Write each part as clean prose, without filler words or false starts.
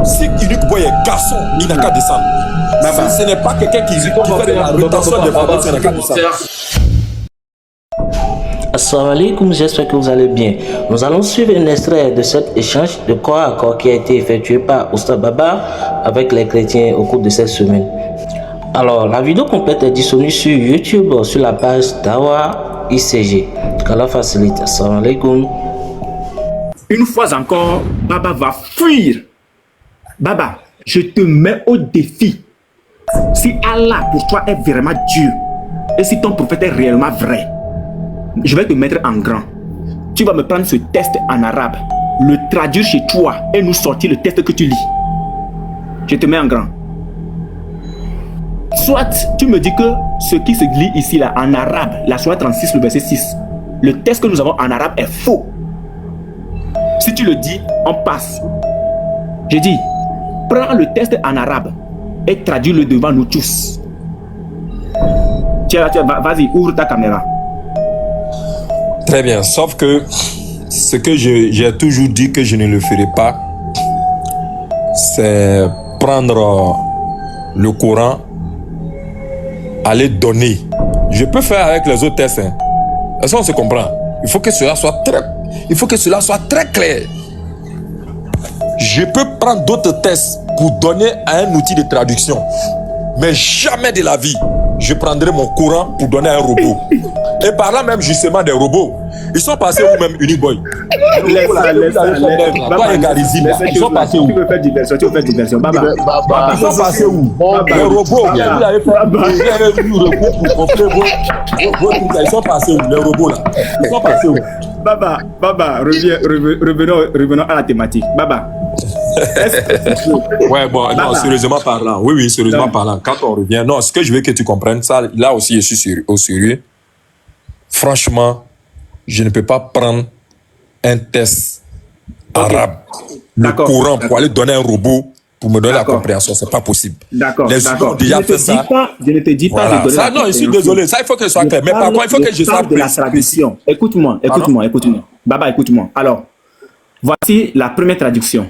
Si Unique Boy est garçon, il n'a qu'à descendre. Ce n'est pas quelqu'un qui fait de la rétention des informations, il n'a qu'à descendre. Assalamu alaikum, j'espère que vous allez bien. Nous allons suivre un extrait de cet échange de corps à corps qui a été effectué par Oustaz Baba avec les chrétiens au cours de cette semaine. Alors, la vidéo complète est disponible sur YouTube sur la page Dawa ICG. Qu'Allah facilite. Assalamu alaikum. Une fois encore, Baba va fuir. Baba, je te mets au défi. Si Allah pour toi est vraiment Dieu et si ton prophète est réellement vrai, je vais te mettre en grand. Tu vas me prendre ce test en arabe, le traduire chez toi et nous sortir le test que tu lis. Je te mets en grand. Soit tu me dis que ce qui se lit ici là en arabe, la Sourate 36, le verset 6, le test que nous avons en arabe est faux. Si tu le dis, on passe. Je dis, prends le test en arabe et traduis-le devant nous tous. Tiens, vas-y, ouvre ta caméra. Très bien, sauf que ce que j'ai toujours dit que je ne le ferai pas, c'est prendre le Coran, aller donner. Je peux faire avec les autres tests. Est-ce qu'on se comprend? Il faut que cela soit très clair. Je peux prendre d'autres tests pour donner à un outil de traduction. Mais jamais de la vie, je prendrai mon Coran pour donner à un robot. Et par là même, justement, des robots. Ils sont passés où même, Unique Boy? Laisse ça. Ils sont passés où? Tu veux faire diversion, Baba. Ils sont passés où? Les robots. Vous avez fait un robot pour construire ils sont passés où? Les robots là. Ils sont passés où? Baba, revenons à la thématique. Baba. Ouais, bon, non, sérieusement parlant. Oui, sérieusement parlant. Quand on revient, non, ce que je veux que tu comprennes, ça, là aussi, je suis au sérieux. Franchement, je ne peux pas prendre un test arabe, le Coran, pour aller donner un robot pour me donner la compréhension. C'est pas possible. D'accord. Les humains ont déjà fait ça. Je ne te dis pas voilà. de donner ça, non, je suis désolé. Ça, il faut que ce soit clair. Mais par contre, il faut que je sache de la traduction. Écoute-moi. Baba, écoute-moi. Alors, voici la première traduction.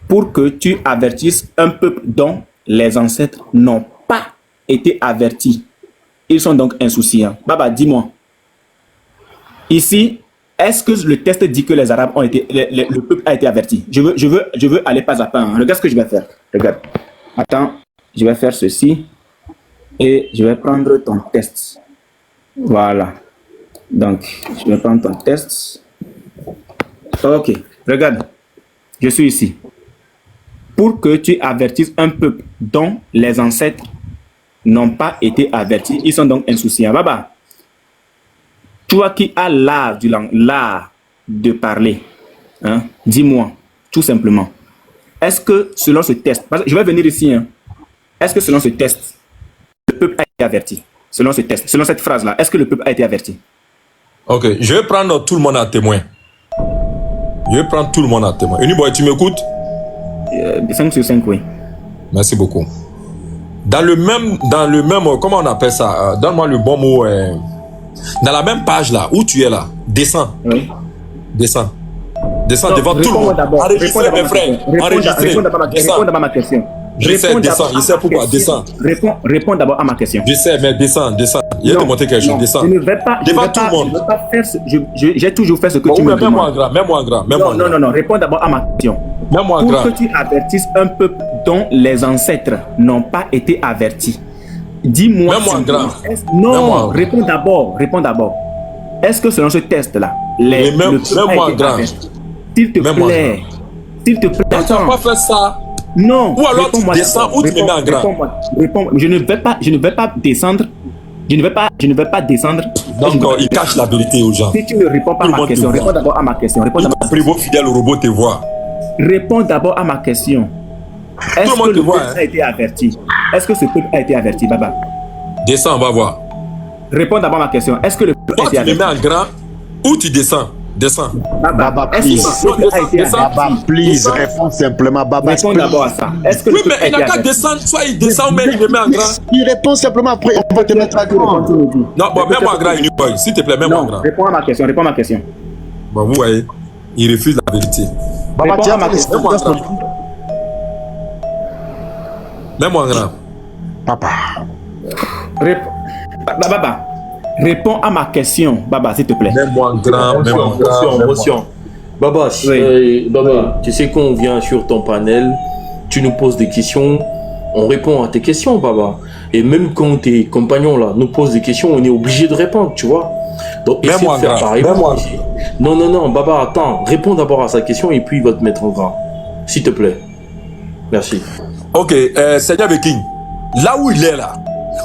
Pour que tu avertisses un peuple dont les ancêtres n'ont pas été avertis. Ils sont donc insouciants. Baba, dis-moi. Ici, est-ce que le test dit que les Arabes ont été, le peuple a été averti? Je veux aller pas à pas. Hein. Regarde ce que je vais faire. Regarde. Attends, je vais faire ceci. Et je vais prendre ton test. Voilà. Donc, je vais prendre ton test. Ok. Regarde. Je suis ici. Pour que tu avertisses un peuple dont les ancêtres n'ont pas été avertis. Ils sont donc insouciants. Baba. Toi qui as l'art de parler, hein, dis-moi, tout simplement, est-ce que selon ce test, je vais venir ici, hein, est-ce que selon ce test, le peuple a été averti? Selon ce test, selon cette phrase-là, est-ce que le peuple a été averti? Ok, je vais prendre tout le monde à témoin. Uniboy, tu m'écoutes? 5 sur 5, oui. Merci beaucoup. Dans le même, comment on appelle ça? Donne-moi le bon mot. Dans la même page là, où tu es là, descends. Oui. Descends devant tout le monde. Enregistrez mes frères. Réponds d'abord à ma question. Je sais pourquoi. Descends. Réponds d'abord à ma question. Je sais, mais descends. Il va te montrer quelque chose. Descends. Je ne vais pas. Devant tout le monde. J'ai toujours fait ce que tu me demandes. Mets-moi en gras. Non. Réponds d'abord à ma question. Mets-moi en gras. Pour que tu avertisses un peuple dont les ancêtres n'ont pas été avertis. Dis-moi. Mets-moi en gras. Non, réponds d'abord. Est-ce que selon ce test-là, mets-moi en gras. S'il te plaît. Tu n'as pas fait ça. Non. Ou alors tu descends ou tu me mets en gras. Réponds. Je ne vais pas descendre. Je ne vais pas descendre. Donc, il cache la vérité aux gens. Si tu ne réponds pas à ma question, réponds d'abord à ma question. Vos fidèles robots te voient. Réponds d'abord à ma question. Est-ce que le peuple a été averti? Est-ce que ce peuple a été averti, Baba? Descends, on va voir. Réponds d'abord à ma question. Est-ce que le peuple a été averti? Tu me mets en grand ou tu descends? Baba, please. Baba, please, réponds simplement. Baba, réponds d'abord à ça. Est-ce que oui, mais il n'a qu'à descendre. Soit il descend, mais il me met en grand. Il répond simplement après. On va te mettre à grand. Non, bon, mets-moi en grand, Uniboy. S'il te plaît, mets-moi en grand. Réponds à ma question. Bon, vous voyez, il refuse la vérité. Baba, tiens ma question. Mets-moi grand. Papa. Baba, réponds à ma question, Baba, s'il te plaît. Mets-moi grand. Mets-moi grand. Motion. Baba, Baba, tu sais qu'on vient sur ton panel, tu nous poses des questions, on répond à tes questions, Baba. Et même quand tes compagnons là nous posent des questions, on est obligé de répondre, tu vois. Donc essaie de faire pareil. Non, Baba, attends, réponds d'abord à sa question et puis il va te mettre en gras. S'il te plaît. Merci. Ok, Seigneur Beking, là où il est là,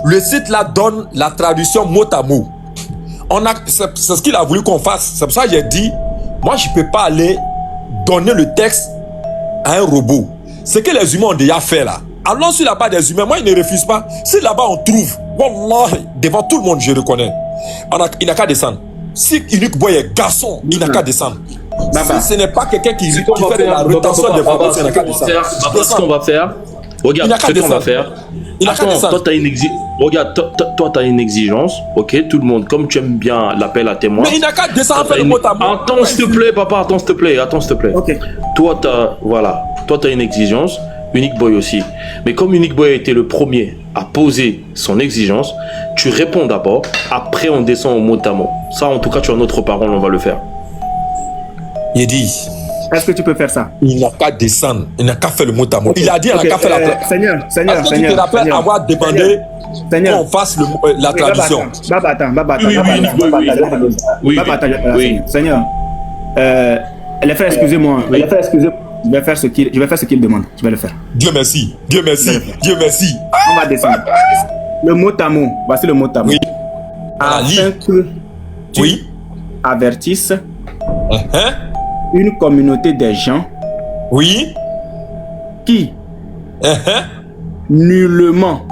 le site là donne la traduction mot à mot. C'est ce qu'il a voulu qu'on fasse. C'est pour ça que j'ai dit, moi je ne peux pas aller donner le texte à un robot. Ce que les humains ont déjà fait là. Allons sur la base des humains, moi ils ne refusent pas. Si là-bas on trouve, wallah, devant tout le monde je reconnais. Il n'a qu'à descendre. Si Unique Boy est garçon, il n'a qu'à descendre. Si ce n'est pas quelqu'un qui fait de la rétention des voix, il n'a qu'à descendre. Ce qu'on va faire, regarde ce qu'on va faire. Attends, toi tu as une exigence, ok, tout le monde, comme tu aimes bien l'appel à témoins. Mais il n'a qu'à descendre faire le mot à mot. Attends s'il te plaît, papa, attends s'il te plaît. Ok. Toi tu as une exigence, Unique Boy aussi. Mais comme Unique Boy a été le premier à poser son exigence, tu réponds d'abord, après on descend au mot à mot. Ça en tout cas tu as notre parole, on va le faire. Il dit. Est-ce que tu peux faire ça? Il n'a qu'à descendre, il n'a qu'à faire le mot à mot. Il a dit, il n'a qu'à faire la Seigneur. Est-ce que tu te rappelles avoir demandé qu'on fasse la traduction? Baba, attends. Oui. Seigneur, les frères, excusez-moi. Je vais faire ce qu'il demande. Je vais le faire. Dieu merci. On va descendre. Le mot à mot. Voici le mot à mot. Oui. Afin que tu avertisses une communauté des gens oui qui nullement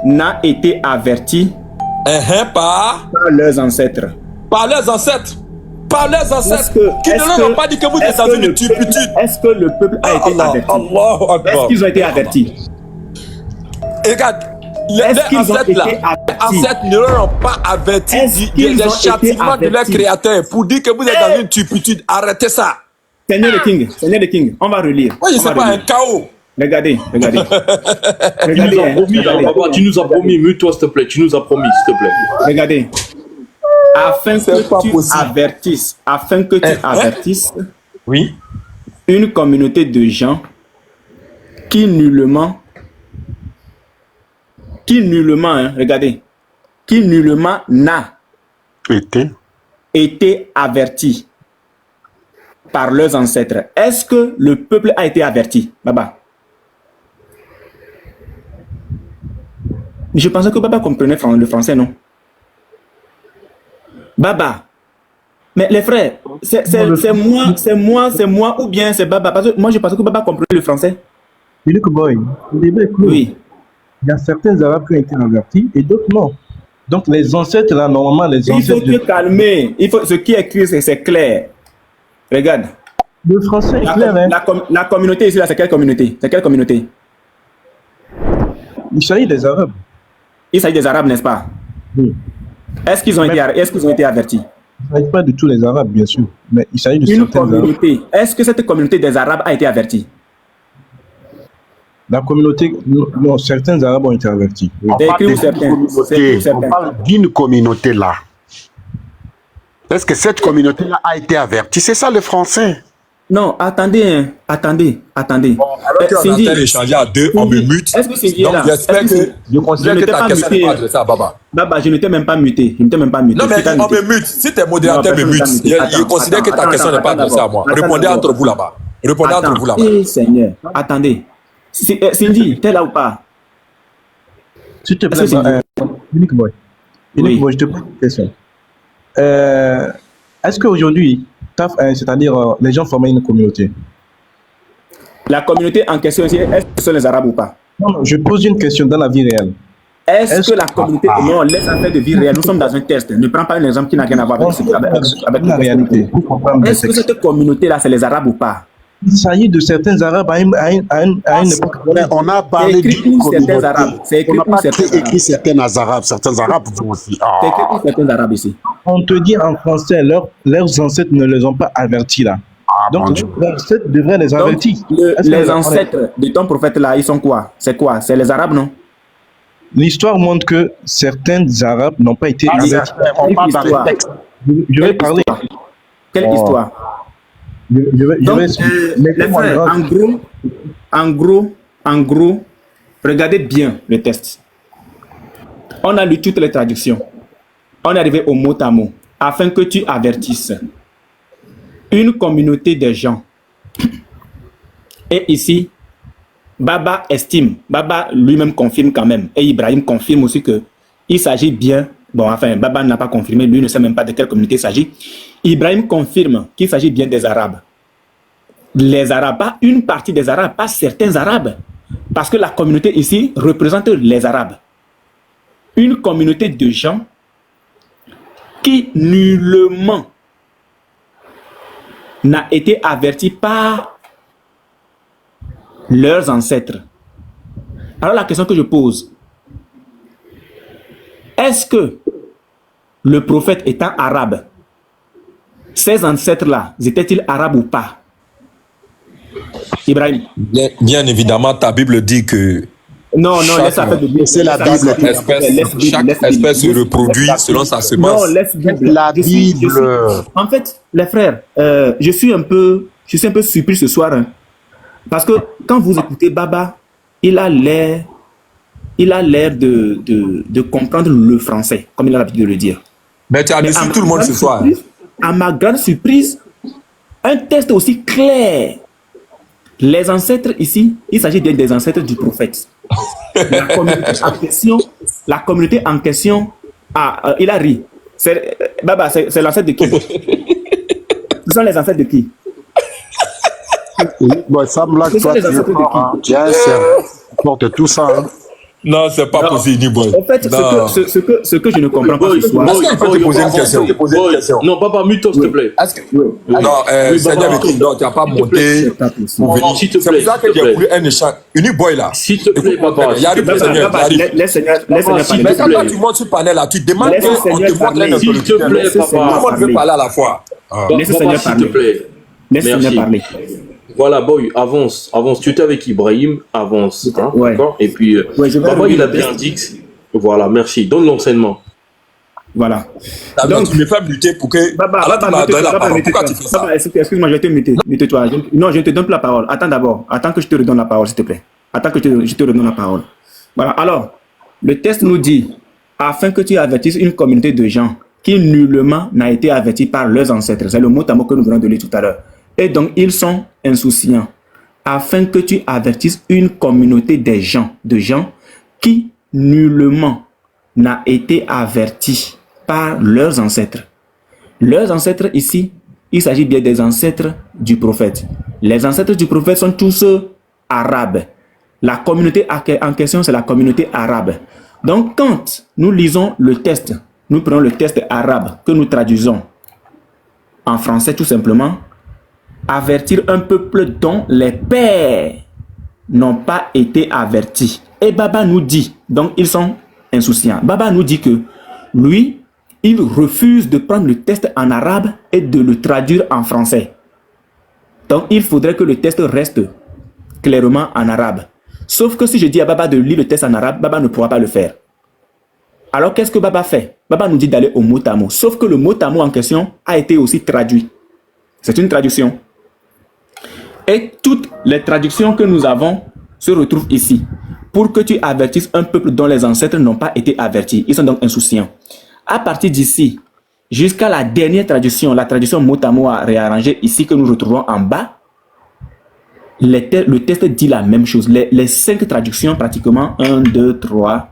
n'a été averti par leurs ancêtres. Qui ne leur ont pas dit que vous êtes dans une turpitude. Est-ce que le peuple a été averti? Est-ce qu'ils ont été avertis? Regarde, les ancêtres ne leur ont pas averti des châtiments de leur créateur pour dire que vous êtes dans une turpitude. Arrêtez ça. Seigneur le King, on va relire. Oui, c'est pas un chaos. Regardez. Papa, tu nous as promis, mute-toi s'il te plaît, tu nous as promis s'il te plaît. Regardez. Afin que tu avertisses oui, une communauté de gens qui nullement n'a été averti par leurs ancêtres. Est-ce que le peuple a été averti, Baba? Je pensais que Baba comprenait le français, non? Baba. Mais les frères, c'est moi ou bien c'est Baba? Parce que moi je pensais que Baba comprenait le français. Unique Boy, le débat est clos. Oui. Il y a certains Arabes qui ont été avertis et d'autres non. Donc les ancêtres là, normalement les ancêtres... Il faut te calmer. Ce qui est écrit, c'est clair. Regarde. Le français est clair, hein? La communauté ici, là, c'est quelle communauté? Il s'agit des Arabes. Il s'agit des Arabes, n'est-ce pas? Oui. Est-ce qu'ils ont été avertis? Il ne s'agit pas de tous les Arabes, bien sûr, mais il s'agit de certains communauté. Arabes. Est-ce que cette communauté des Arabes a été avertie? La communauté, non, certains Arabes ont été avertis. Oui. On parle d'une communauté là. Est-ce que cette communauté-là a été avertie? C'est ça le français. Non, attendez. Bon, alors qu'on est en train d'échanger à deux, on me mute. Est-ce que Cindy est là? J'espère que je considère que ta question n'est pas adressée à Baba. Baba, je ne t'ai même pas muté. Non, mais on me mute. Si tes modérateurs me mutent, je considère que ta question n'est pas adressée à moi. Répondez entre vous là-bas. Eh, Seigneur, attendez. Cindy, t'es là ou pas? S'il te plaît, Unique Boy. Unique Boy, je te pose une question. Est-ce qu'aujourd'hui, c'est-à-dire les gens forment une communauté? La communauté en question, est-ce que ce sont les Arabes ou pas? Non, je pose une question dans la vie réelle. Est-ce que la communauté... Non, laisse affaire de vie réelle. Nous sommes dans un test. Ne prends pas un exemple qui n'a rien à voir avec la réalité. Est-ce que cette communauté-là, c'est les Arabes ou pas? Il s'agit de certains Arabes à une époque. On a parlé d'une communauté. C'est écrit pour certains Arabes. Certains Arabes aussi. C'est écrit pour certains Arabes ici. On te dit en français, leurs ancêtres ne les ont pas avertis là. Donc, les ancêtres devraient les Donc, avertir. les ancêtres de ton prophète là, ils sont quoi? C'est quoi? C'est les Arabes, non? L'histoire montre que certains Arabes n'ont pas été avertis. On parle dans les textes. Je vais parler. Quelle histoire? Je vais Donc, expliquer. les frères, en gros, regardez bien le test. On a lu toutes les traductions. On est arrivé au mot à mot, afin que tu avertisses une communauté de gens. Et ici, Baba estime, Baba lui-même confirme quand même, et Ibrahim confirme aussi que il s'agit bien, bon enfin, Baba n'a pas confirmé, lui ne sait même pas de quelle communauté il s'agit. Ibrahim confirme qu'il s'agit bien des Arabes. Les Arabes, pas une partie des Arabes, pas certains Arabes, parce que la communauté ici représente les Arabes. Une communauté de gens qui nullement n'a été averti par leurs ancêtres. Alors la question que je pose, est-ce que le prophète étant arabe, ces ancêtres-là, étaient-ils arabes ou pas? Ibrahim. Bien évidemment, ta Bible dit que Non, laisse la Bible. C'est la Bible. chaque espèce se reproduit selon sa semence. Non, laisse Bible. La Bible. En fait, les frères, je suis un peu surpris ce soir. Hein, parce que quand vous écoutez Baba, il a l'air de comprendre le français, comme il a l'habitude de le dire. Mais tu as déçu tout le monde ce soir. À ma grande surprise, un test aussi clair. Les ancêtres ici, il s'agit bien des ancêtres du prophète. La communauté en question, il a ri. Baba, c'est l'ancêtre de qui? Ce sont les ancêtres de qui? Bon, ça me l'a toi, tu as un cerveau qui porte tout ça. Hein. Non, c'est pas possible, Niboy. En fait, ce que je ne comprends pas ce soir. Est-ce que je peux te poser une question? Non, Baba, mute-toi, s'il te plaît. Non, Seigneur Mekin, non, tu n'as pas monté pour venir. C'est pour ça que j'ai voulu un échange. Uniboy là. S'il te plaît, Baba. Il arrive, Seigneur, il arrive. Laisse Seigneur Mais parler. quand tu montes sur le panel là, tu demandes qu'on te montre un S'il te plaît, Tout le Papa. monde veut parler à la fois. Laisse Seigneur S'il te parler. plaît. Laisse Seigneur Merci. parler. Voilà, boy, avance. Tu étais avec Ibrahim, avance. Hein, Ouais. d'accord. Et puis, Ouais, je vais Baba, il a revenir. bien dit. Voilà, merci. Donne l'enseignement. Voilà. Donc, tu me fais lutter pour que. Alors, tu m'as donné la parole. Pourquoi tu fais ça? Excuse-moi, je vais te muter. Mute-toi. Non, je ne te donne plus la parole. Attends d'abord. Attends que je te redonne la parole, s'il te plaît. Attends que je te redonne la parole. Voilà. Alors, le texte nous dit, afin que tu avertisses une communauté de gens qui nullement n'a été averti par leurs ancêtres. C'est le mot à mot que nous venons de lire tout à l'heure. Et donc, ils sont insouciants. Afin que tu avertisses une communauté de gens qui nullement n'a été averti par leurs ancêtres. Leurs ancêtres ici, il s'agit bien des ancêtres du prophète. Les ancêtres du prophète sont tous arabes. La communauté en question, c'est la communauté arabe. Donc, quand nous lisons le texte, nous prenons le texte arabe que nous traduisons en français tout simplement, avertir un peuple dont les pères n'ont pas été avertis. Et Baba nous dit, donc ils sont insouciants. Baba nous dit que lui, il refuse de prendre le texte en arabe et de le traduire en français. Donc il faudrait que le texte reste clairement en arabe. Sauf que si je dis à Baba de lire le texte en arabe, Baba ne pourra pas le faire. Alors qu'est-ce que Baba fait? Baba nous dit d'aller au mot à mot. Sauf que le mot à mot en question a été aussi traduit. C'est une traduction. Et toutes les traductions que nous avons se retrouvent ici. Pour que tu avertisses un peuple dont les ancêtres n'ont pas été avertis. Ils sont donc insouciants. À partir d'ici, jusqu'à la dernière traduction, la traduction mot à mot réarrangée ici que nous retrouvons en bas, le texte dit la même chose. Les 5 traductions pratiquement, 1, 2, 3,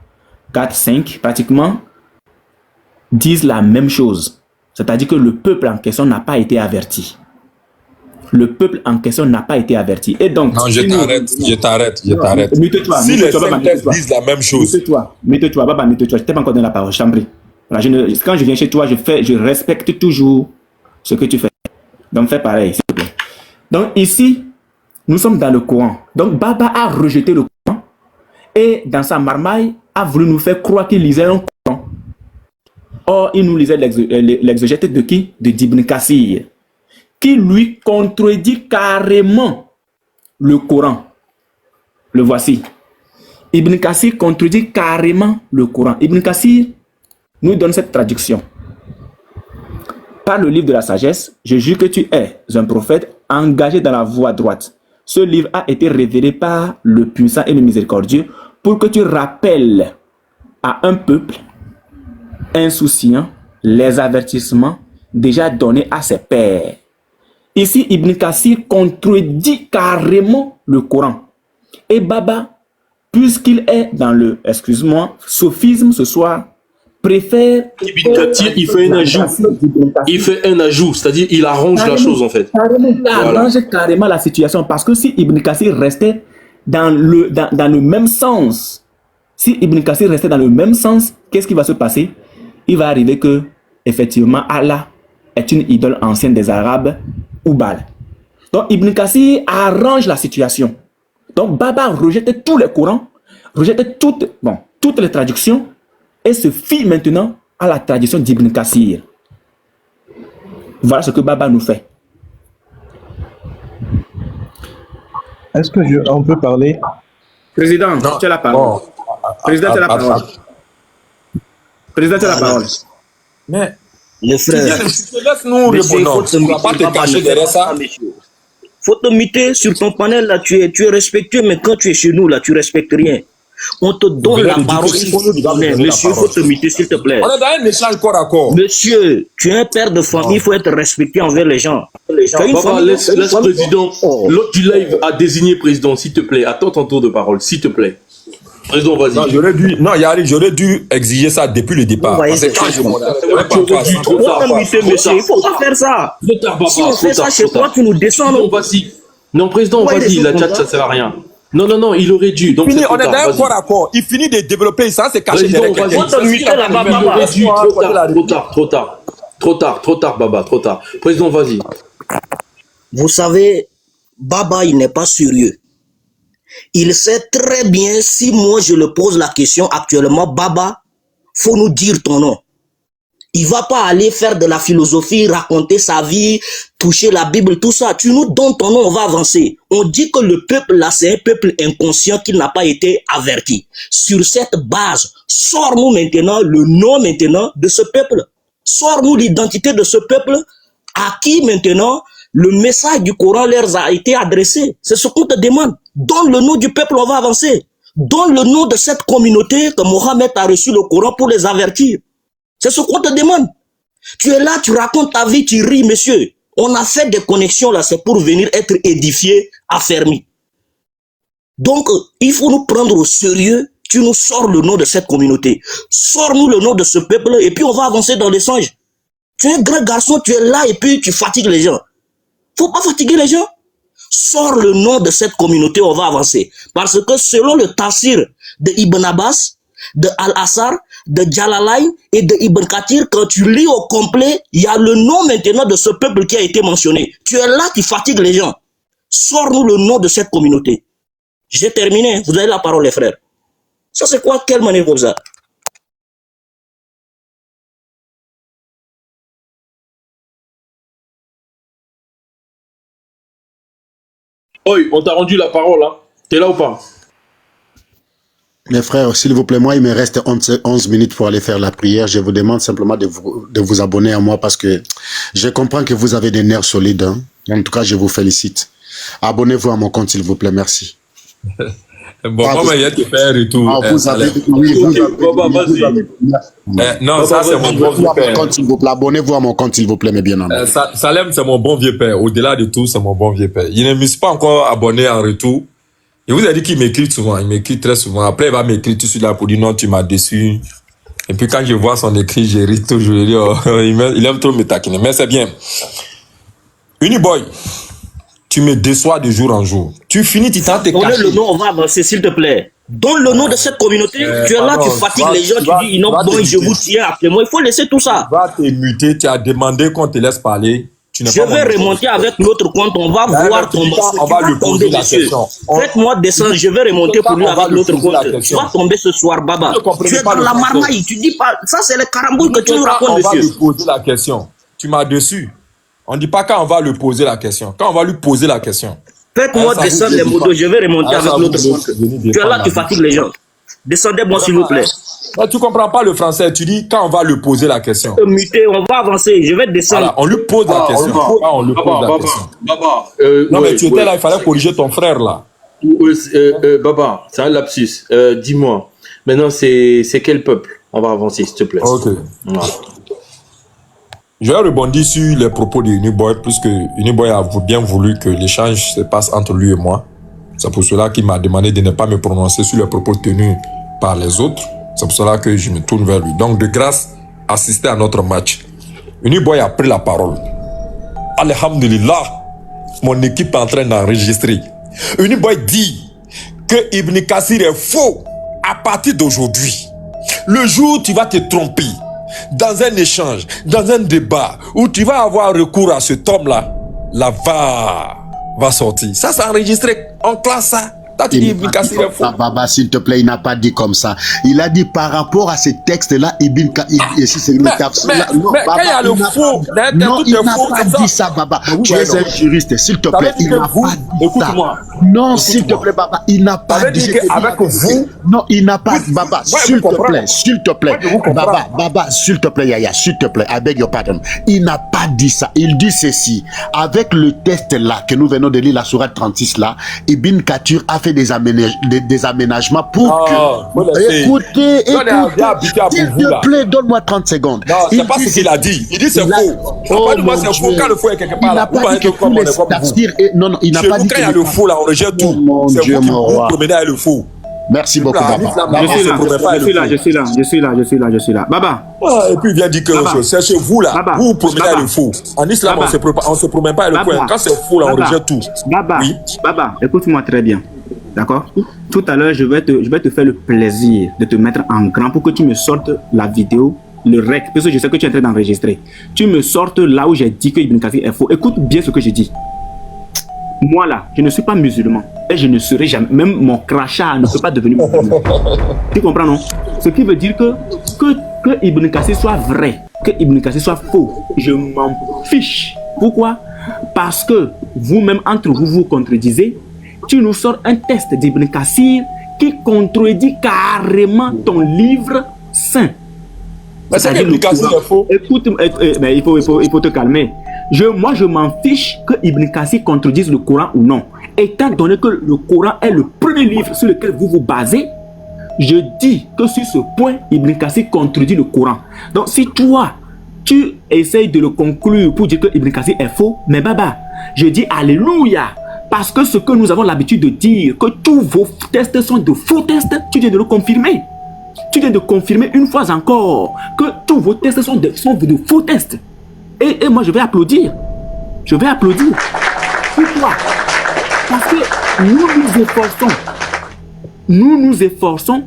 4, 5, pratiquement, disent la même chose. C'est-à-dire que le peuple en question n'a pas été averti. Le peuple en question n'a pas été averti. Et donc, Non, je t'arrête. Mute-toi. Si les 5 textes disent la même chose. Mute-toi, Baba, mute-toi. Je t'ai pas encore donné la parole, je t'en prie. Voilà, quand je viens chez toi, je respecte toujours ce que tu fais. Donc, fais pareil, s'il te plaît. Donc, ici, nous sommes dans le Coran. Donc, Baba a rejeté le Coran et, dans sa marmaille, a voulu nous faire croire qu'il lisait un Coran. Or, il nous lisait l'exégète de qui? De d'Ibn Kassir, qui lui contredit carrément le Coran. Le voici. Ibn Kassir contredit carrément le Coran. Ibn Kassir nous donne cette traduction. Par le livre de la sagesse, je jure que tu es un prophète engagé dans la voie droite. Ce livre a été révélé par le puissant et le miséricordieux pour que tu rappelles à un peuple insouciant les avertissements déjà donnés à ses pères. Ici, Ibn Kassir contredit carrément le Coran. Et Baba, puisqu'il est dans le, excuse-moi, sophisme ce soir, préfère... Ibn Kassir, il fait un ajout. Il fait un ajout, c'est-à-dire il arrange la chose en fait. Il arrange carrément la situation, parce que si Ibn Kassir restait dans le même sens, qu'est-ce qui va se passer? Il va arriver que, effectivement, Allah est une idole ancienne des Arabes ou Baal. Donc Ibn Kassir arrange la situation. Donc Baba rejetait tous les Corans, rejetait toutes les traductions et se fie maintenant à la tradition d'Ibn Kassir. Voilà ce que Baba nous fait. Est-ce que on peut parler? Président, tu as la parole. Président, tu as la parole. Président, tu as la parole. Mais, les frères, laisse-nous répondre. Tu ne vas pas te cacher derrière ça. Faut te muter sur ton panel là, tu es respectueux, mais quand tu es chez nous là, tu respectes rien. On te donne la parole, il faut nous donner. Monsieur, il faut te muter s'il te plaît. On est dans un échange corps à corps. Monsieur, tu es un père de famille, il faut être respecté envers les gens. Papa, laisse président. L'autre du live a désigné président, s'il te plaît. Attends ton tour de parole, s'il te plaît. Président, vas-y. Non, j'aurais dû exiger ça depuis le départ. Parce que quand je monsieur, il faut pas faire ça. Si on fait ça chez toi, tu nous descends. Non, président, vas-y, la chat, ça sert à rien. Non, il aurait dû. Donc, on est dans un corps à corps. Il finit de développer ça, c'est caché derrière quelqu'un. Trop tard, Baba, trop tard. Président, vas-y. Vous savez, Baba, il n'est pas sérieux. Il sait très bien, si moi je le pose la question actuellement, Baba, faut nous dire ton nom. Il va pas aller faire de la philosophie, raconter sa vie, toucher la Bible, tout ça. Tu nous donnes ton nom, on va avancer. On dit que le peuple là, c'est un peuple inconscient qui n'a pas été averti. Sur cette base, sors-nous maintenant le nom maintenant de ce peuple. Sors-nous l'identité de ce peuple à qui maintenant le message du Coran leur a été adressé. C'est ce qu'on te demande. Donne le nom du peuple, on va avancer. Donne le nom de cette communauté que Mohammed a reçu le Coran pour les avertir. C'est ce qu'on te demande. Tu es là, tu racontes ta vie, tu ris, monsieur. On a fait des connexions là, c'est pour venir être édifié, affermi. Donc, il faut nous prendre au sérieux. Tu nous sors le nom de cette communauté. Sors-nous le nom de ce peuple et puis on va avancer dans l'échange. Tu es un grand garçon, tu es là et puis tu fatigues les gens. Faut pas fatiguer les gens. Sors le nom de cette communauté, on va avancer. Parce que selon le tafsir de Ibn Abbas, de Al-Assar, de Jalalayn et de Ibn Kathir, quand tu lis au complet, il y a le nom maintenant de ce peuple qui a été mentionné. Tu es là, tu fatigues les gens. Sors-nous le nom de cette communauté. J'ai terminé, vous avez la parole les frères. Ça c'est quoi, quelle manière comme ça? Oi, on t'a rendu la parole, hein. T'es là ou pas? Les frères, s'il vous plaît, moi, il me reste 11 minutes pour aller faire la prière. Je vous demande simplement de vous abonner à moi parce que je comprends que vous avez des nerfs solides. Hein. En tout cas, je vous félicite. Abonnez-vous à mon compte, s'il vous plaît. Merci. Bon, moi, il y a te faire et tout. Vous avez... Non, ça, c'est mon bon vieux père. Abonnez-vous à mon compte, s'il vous plaît, mais bien entendu. Salem, c'est mon bon vieux père. Au-delà de tout, c'est mon bon vieux père. Il ne me suis pas encore abonné en retour. Il vous a dit qu'il m'écrit souvent, il m'écrit très souvent. Après, il va m'écrire tout de suite là pour dire non, tu m'as déçu. Et puis quand je vois son écrit, je ris toujours. Je dis, oh, il aime trop me taquiner. Mais c'est bien. Uniboy, tu me déçois de jour en jour. Tu finis, tu t'en te caches. Donne le nom, on va avancer, s'il te plaît. Donne le nom de cette communauté. Tu es là, tu fatigues les gens, tu dis, non, bon, je vous tiens après moi. Il faut laisser tout ça. Tu vas te muter, tu as demandé qu'on te laisse parler. Je vais remonter avec l'autre compte, on va voir ton on va lui poser la question. Faites-moi descendre, je vais remonter pour lui avec l'autre compte. Tu vas tomber ce soir, Baba. Tu es dans la marmaille, tu dis pas, ça c'est le carambouille que tu nous racontes, monsieur. On va lui poser la question. Tu m'as déçu. On ne dit pas quand on va lui poser la question. Quand on va lui poser la question. Faites-moi descendre les motos, je vais remonter avec l'autre banque. Tu es là, tu fatigues les gens. Descendez-moi s'il vous plaît. Non, tu comprends pas le français. Tu dis quand on va lui poser la question. Muter, on va avancer. Je vais descendre. Voilà, on lui pose la question. On lui pose la question. Baba, non, mais tu étais là, il fallait corriger ton frère là. Baba, c'est un lapsus. Dis-moi, maintenant c'est quel peuple? On va avancer, s'il te plaît. Ok. Voilà. Je vais rebondir sur les propos de Uniboy, puisque Uniboy a bien voulu que l'échange se passe entre lui et moi. C'est pour cela qu'il m'a demandé de ne pas me prononcer sur les propos tenus par les autres. C'est pour cela que je me tourne vers lui. Donc, de grâce, assistez à notre match. Uniboy a pris la parole. Alhamdulillah, mon équipe est en train d'enregistrer. Uniboy dit que Ibn Kassir est faux à partir d'aujourd'hui. Le jour où tu vas te tromper dans un échange, dans un débat, où tu vas avoir recours à cet homme-là, la va sortir. Ça, c'est enregistré. On classe ça. Baba, s'il te plaît, il n'a pas dit comme ça. Il a dit par rapport à ces textes-là, Ibn Kassir. Mais quand il y a le faux, non, il n'a pas dit ça, Baba. Tu es un juriste, s'il te plaît. Il n'a pas dit ça. Non, s'il te plaît, Baba, il n'a pas dit ça. Avec vous. Non, il n'a pas dit, Baba, s'il te plaît, Baba, s'il te plaît, Yaya, s'il te plaît, I beg your pardon. Il n'a pas dit ça. Il dit ceci. Avec le test là, que nous venons de lire, la sourate 36 là, Ibn Kassir a fait des aménagements pour que... Écoutez, s'il te plaît, donne-moi 30 secondes. Non, c'est pas ce qu'il a dit. Il dit c'est faux. Moi, c'est faux. Quand le faux est quelque part là, vous voyez que comme on est comme vous. Non, il n'a pas dit que... Quand il y a le faux là, on rejette tout. C'est vous qui vous promenez avec le faux. Merci beaucoup, Baba. Je suis là. Baba. Et puis il vient dire que c'est chez vous là, vous vous promenez avec le faux. En islam, on ne se promène pas avec le faux. Quand c'est faux là, on rejette tout. Baba, écoute-moi très bien. D'accord? Tout à l'heure, je vais te faire le plaisir de te mettre en grand pour que tu me sortes la vidéo, le rec, parce que je sais que tu es en train d'enregistrer. Tu me sortes là où j'ai dit que Ibn Kassir est faux. Écoute bien ce que je dis. Moi là, je ne suis pas musulman et je ne serai jamais, même mon crachat ne peut pas devenir musulman. Tu comprends, non? Ce qui veut dire que Ibn Kassir soit vrai, que Ibn Kassir soit faux, je m'en fiche. Pourquoi? Parce que vous-même, entre vous, vous contredisez. Tu nous sors un test d'Ibn Kassir qui contredit carrément ton livre saint. Mais c'est Ibn Kassir est faux. Écoute, mais il faut te calmer. Moi, je m'en fiche que Ibn Kassir contredise le Coran ou non. Étant donné que le Coran est le premier livre sur lequel vous vous basez, je dis que sur ce point, Ibn Kassir contredit le Coran. Donc, si toi, tu essayes de le conclure pour dire que Ibn Kassir est faux, mais Baba, je dis Alléluia. Parce que ce que nous avons l'habitude de dire, que tous vos tests sont de faux tests, tu viens de le confirmer. Tu viens de confirmer une fois encore que tous vos tests sont de faux tests. Et moi, je vais applaudir. Je vais applaudir. Pourquoi? Parce que nous nous efforçons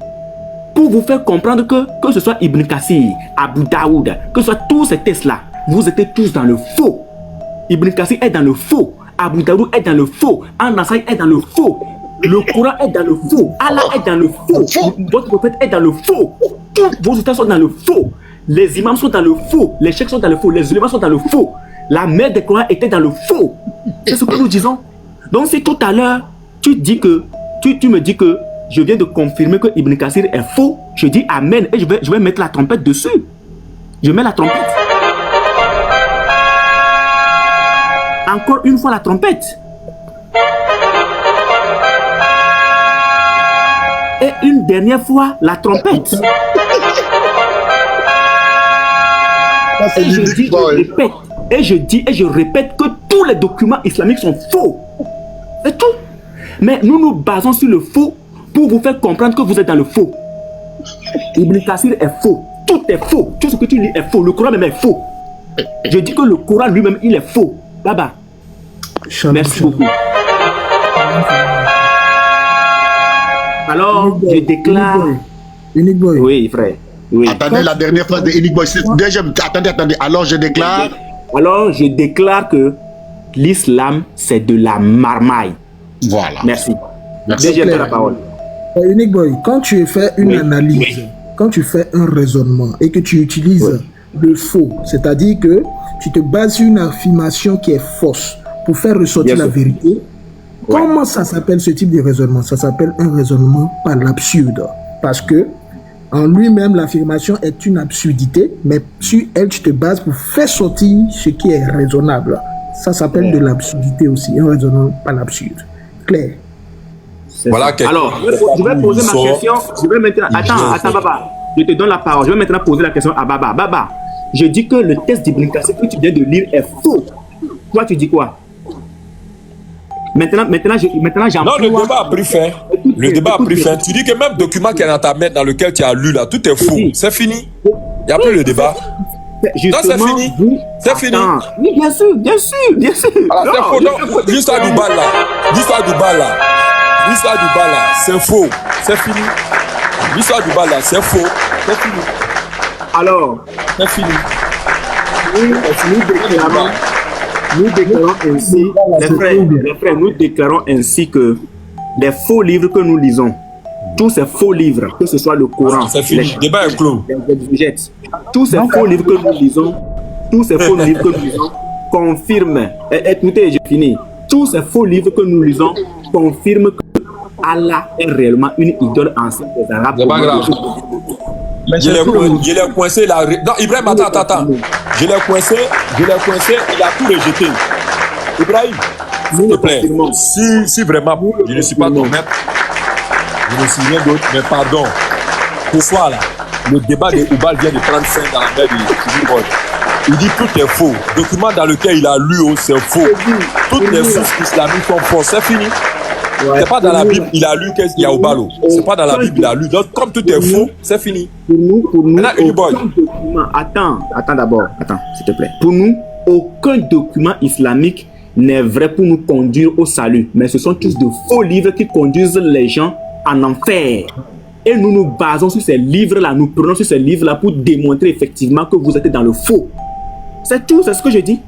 pour vous faire comprendre que ce soit Ibn Kassir, Abu Daoud, que ce soit tous ces tests-là, vous êtes tous dans le faux. Ibn Kassir est dans le faux. Abu Daoud est dans le faux. An-Nasai est dans le faux. Le Coran est dans le faux. Allah est dans le faux. Votre prophète est dans le faux. Tous vos états sont dans le faux. Les imams sont dans le faux. Les cheikhs sont dans le faux. Les ulémas sont dans le faux. La mère des Corans était dans le faux. C'est ce que nous disons. Donc si tout à l'heure, tu dis que tu me dis que je viens de confirmer que Ibn Kassir est faux, je dis Amen et je vais mettre la trompette dessus. Je mets la trompette. Encore une fois la trompette. Et une dernière fois la trompette. Et je dis et je répète que tous les documents islamiques sont faux. C'est tout. Mais nous nous basons sur le faux pour vous faire comprendre que vous êtes dans le faux. Ibn Kassir est faux. Tout est faux. Tout ce que tu lis est faux. Le Coran même est faux. Je dis que le Coran lui-même, il est faux. Baba. Merci beaucoup. Alors, je déclare... Unique Boy. Oui, frère. Oui. Attendez la dernière phrase de Unique Boy. Attendez. Alors, je déclare... Alors, je déclare que l'islam, c'est de la marmaille. Voilà. Merci. Deuxième la parole. Unique Boy, quand tu fais une analyse, quand tu fais un raisonnement et que tu utilises le faux, c'est-à-dire que tu te bases sur une affirmation qui est fausse pour faire ressortir la vérité. Comment ça s'appelle ce type de raisonnement? Ça s'appelle un raisonnement par l'absurde. Parce que en lui-même, l'affirmation est une absurdité, mais sur elle, tu te bases pour faire sortir ce qui est raisonnable. Ça s'appelle de l'absurdité aussi, un raisonnement par l'absurde. Clair? Voilà. Alors, je vais poser ma question. Je vais maintenant. Attends, Baba. Je te donne la parole. Je vais maintenant poser la question à Baba. Baba, je dis que le test d'Ibn Kassir que tu viens de lire est faux. Toi, tu dis quoi? Maintenant, j'en. Non, le débat a pris fin. Le débat a pris fin. Tu dis que même document qui est dans ta main, dans lequel tu as lu là, tout est faux. C'est fini. Il n'y a plus le débat. Non, c'est fini. C'est fini. Oui, bien sûr. Alors, c'est faux. Donc, l'histoire du bal là. L'histoire du bal là, c'est faux. C'est fini. L'histoire du bal là, c'est faux. C'est fini. Alors, c'est fini. Nous déclarons ainsi, les frères, nous déclarons ainsi que les faux livres que nous lisons, tous ces faux livres, que ce soit le Coran, c'est fini. Débat est clos. Tous ces faux livres que nous lisons, confirment. Écoutez, j'ai fini. Tous ces faux livres que nous lisons confirment que Allah est réellement une idole ancienne des Arabes. C'est pas grave. Je l'ai coincé là. Non, Ibrahim, attends. Je l'ai coincé, il a tout rejeté. Ibrahim, s'il te plaît, si vraiment je ne suis pas ton maître, je ne suis rien d'autre, mais pardon. Ce soir là, le débat de Oubal vient de prendre fin dans la mer de Tiburon. Il dit tout est faux. Le document dans lequel il a lu, c'est faux. Toutes les sources islamiques sont fausses. C'est fini. C'est pas dans la Bible, il a lu qu'est-ce qu'il y a au ballot. C'est pas dans la Bible, il a lu. Donc, comme tout est faux, c'est fini. Pour nous, maintenant, attends d'abord, s'il te plaît. Pour nous, aucun document islamique n'est vrai pour nous conduire au salut. Mais ce sont tous de faux livres qui conduisent les gens en enfer. Et nous nous basons sur ces livres-là, nous prenons sur ces livres-là pour démontrer effectivement que vous êtes dans le faux. C'est tout, c'est ce que je dis.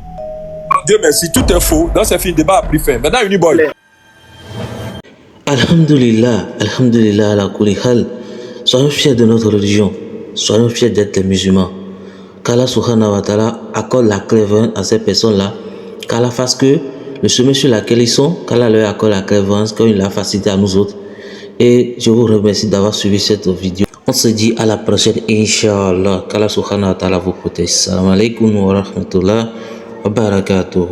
Dieu merci, tout est faux. Donc, c'est fini, le débat a pris fin. Maintenant, Uniboy. Alhamdulillah, ala kulli hal. Soyons fiers de notre religion. Soyons fiers d'être les musulmans. Qu'Allah subhanahu wa ta'ala accorde la clairvoyance à ces personnes-là. Qu'Allah fasse que le chemin sur lequel ils sont, qu'Allah leur accorde la clairvoyance, qu'il l'a facilité à nous autres. Et je vous remercie d'avoir suivi cette vidéo. On se dit à la prochaine, Inch'Allah. Qu'Allah subhanahu wa ta'ala vous protège. Salam alaikum wa rahmatullah wa barakatuh.